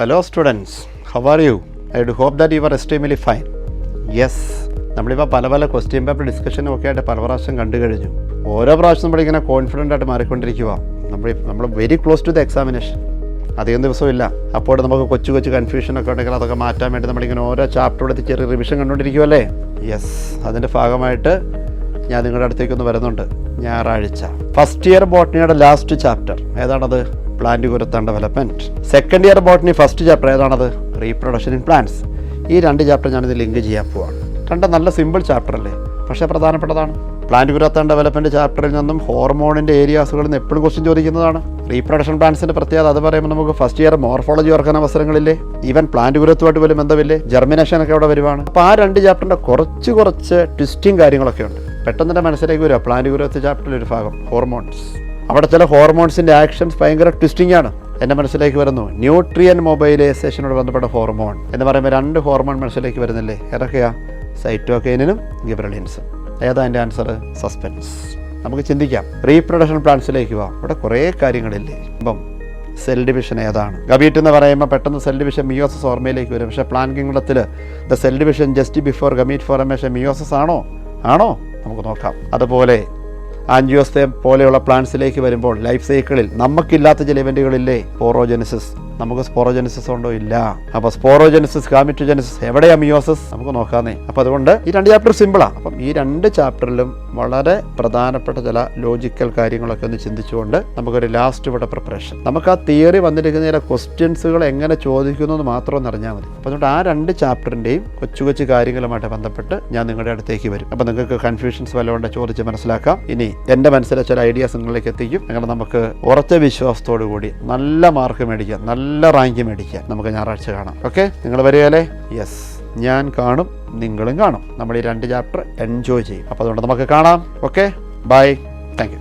Hello students, how are you? I do hope that you are extremely fine. Yes, നമ്മളിപ്പോൾ പല question paper ഡിസ്കഷനും ഒക്കെ ആയിട്ട് പല പ്രാവശ്യം കണ്ടു കഴിഞ്ഞു. ഓരോ പ്രാവശ്യം നമ്മളിങ്ങനെ കോൺഫിഡൻ്റ് ആയിട്ട് മാറിക്കൊണ്ടിരിക്കുക. നമ്മൾ very close to the examination. അധികം ദിവസവും ഇല്ല. അപ്പോൾ നമുക്ക് കൊച്ചു കൺഫ്യൂഷനൊക്കെ ഉണ്ടെങ്കിൽ അതൊക്കെ മാറ്റാൻ വേണ്ടി നമ്മളിങ്ങനെ ഓരോ ചാപ്റ്ററോടെ ചെറിയ റിവിഷൻ കണ്ടുകൊണ്ടിരിക്കുമല്ലേ. യെസ്, അതിൻ്റെ ഭാഗമായിട്ട് ഞാൻ നിങ്ങളുടെ അടുത്തേക്കൊന്ന് വരുന്നുണ്ട് ഞായറാഴ്ച. ഫസ്റ്റ് ഇയർ ബോട്ടണിയുടെ ലാസ്റ്റ് ചാപ്റ്റർ ഏതാണത്? Plant growth and development. Second year botany first chapter ഏതാണത്? Reproduction in plants. ഈ രണ്ട് ചാപ്റ്റർ ഞാനിത് ലിങ്ക് ചെയ്യാൻ പോവാണ്. രണ്ട് നല്ല സിമ്പിൾ ചാപ്റ്റർ അല്ലേ, പക്ഷേ പ്രധാനപ്പെട്ടതാണ്. പ്ലാന്റ് ഗ്രോത്ത് ആൻഡ് ഡെവലപ്മെൻറ്റ് ചാപ്റ്ററിൽ നിന്നും ഹോർമോണിൻ്റെ ഏരിയാസുകളിൽ നിന്ന് എപ്പോഴും ക്വസ്റ്റ്യൻ ചോദിക്കുന്നതാണ്. റീപ്രൊഡക്ഷൻ പ്ലാന്റ്സിൻ്റെ പ്രത്യേകത അത് പറയുമ്പോൾ നമുക്ക് ഫസ്റ്റ് ഇയർ മോർഫോളജി ഓർക്കാൻ അവസരങ്ങളില്ലേ, ഈവൻ പ്ലാന്റ് ഗ്രോത്തുമായിട്ട് പോലും ബന്ധമില്ലേ, ജെർമിനേഷനൊക്കെ അവിടെ വരുവാണ്. അപ്പോൾ ആ രണ്ട് ചാപ്റ്ററിൻ്റെ കുറച്ച് ട്വിസ്റ്റിങ് കാര്യങ്ങളൊക്കെ ഉണ്ട്. പെട്ടെന്ന് തന്നെ മനസ്സിലേക്ക് വരിക പ്ലാന്റ് ഗ്രോത്ത് ചാപ്റ്ററിൽ ഒരു ഭാഗം ഹോർമോൺസ്. അവിടെ ചില ഹോർമോൺസിൻ്റെ ആക്ഷൻസ് ഭയങ്കര ട്വിസ്റ്റിംഗ് ആണ്. എൻ്റെ മനസ്സിലേക്ക് വരുന്നു ന്യൂട്രിയൻ മൊബൈലൈസേഷനോട് ബന്ധപ്പെട്ട ഹോർമോൺ എന്ന് പറയുമ്പോൾ രണ്ട് ഹോർമോൺ മനസ്സിലേക്ക് വരുന്നില്ലേ? ഏതൊക്കെയാ? സൈറ്റോകൈനിനും ഗിബറലിൻസും. ഏതാ എൻ്റെ ആൻസർ? സസ്പെൻസ്. നമുക്ക് ചിന്തിക്കാം. റീപ്രൊഡക്ഷൻ പ്ലാന്റ്സിലേക്ക് പോവാം. ഇവിടെ കുറേ കാര്യങ്ങളില്ലേ. ഇപ്പം സെൽ ഡിവിഷൻ ഏതാണ്? ഗമീറ്റ് എന്ന് പറയുമ്പോൾ പെട്ടെന്ന് സെൽ ഡിവിഷൻ മിയോസിസ് ഓർമ്മയിലേക്ക് വരും. പക്ഷേ പ്ലാന്റ് കിങ്ഡത്തിൽ the cell division just before gamete formation meiosis ആണോ? നമുക്ക് നോക്കാം. അതുപോലെ ആൻജിയോസ്പേം പോലെയുള്ള പ്ലാന്റ്സിലേക്ക് വരുമ്പോൾ ലൈഫ് സൈക്കിളിൽ നമുക്കില്ലാത്ത ചില ഇവൻറ്റുകളില്ലേ? സ്പോറോജെനിസിസ്. നമുക്ക് സ്പോറോജെനിസിസ് ഉണ്ടോ? ഇല്ല. അപ്പോൾ സ്പോറോജെനിസിസ്, ഗാമിറ്റോജെനിസിസ്, എവിടെയാ മിയോസിസ്? നമുക്ക് നോക്കാന്നേ. അപ്പോൾ അതുകൊണ്ട് ഈ രണ്ട് ചാപ്റ്റർ സിമ്പിളാണ്. അപ്പം ഈ രണ്ട് ചാപ്റ്ററിലും വളരെ പ്രധാനപ്പെട്ട ചില ലോജിക്കൽ കാര്യങ്ങളൊക്കെ ഒന്ന് ചിന്തിച്ചുകൊണ്ട് നമുക്കൊരു ലാസ്റ്റ് ഇവിടെ പ്രിപ്പറേഷൻ. നമുക്ക് ആ തിയറി വന്നിരിക്കുന്ന ചില ക്വസ്റ്റ്യൻസുകൾ എങ്ങനെ ചോദിക്കുന്നു എന്ന് മാത്രം ഒന്ന് അറിഞ്ഞാൽ മതി. അപ്പോൾ അതുകൊണ്ട് ആ രണ്ട് ചാപ്റ്ററിൻ്റെയും കൊച്ചു കാര്യങ്ങളുമായിട്ട് ബന്ധപ്പെട്ട് ഞാൻ നിങ്ങളുടെ അടുത്തേക്ക് വരും. അപ്പോൾ നിങ്ങൾക്ക് കൺഫ്യൂഷൻസ് വല്ലതുകൊണ്ട് ചോദിച്ച് മനസ്സിലാക്കാം. ഇനി എൻ്റെ മനസ്സിലെ ചില ഐഡിയാസ് നിങ്ങളിലേക്ക് എത്തിക്കും. അങ്ങനെ നമുക്ക് ഉറച്ച വിശ്വാസത്തോടു കൂടി നല്ല മാർക്ക് മേടിക്കാം, നല്ല റാങ്ക് മേടിക്കാം. നമുക്ക് ഞായറാഴ്ച കാണാം. ഓക്കെ, നിങ്ങൾ വരികയല്ലേ? യെസ്, ഞാൻ കാണും, നിങ്ങളും കാണും. നമ്മൾ ഈ രണ്ട് ചാപ്റ്റർ എൻജോയ് ചെയ്യും. അപ്പോൾ അതുകൊണ്ട് നമുക്ക് കാണാം. Okay, bye, thank U.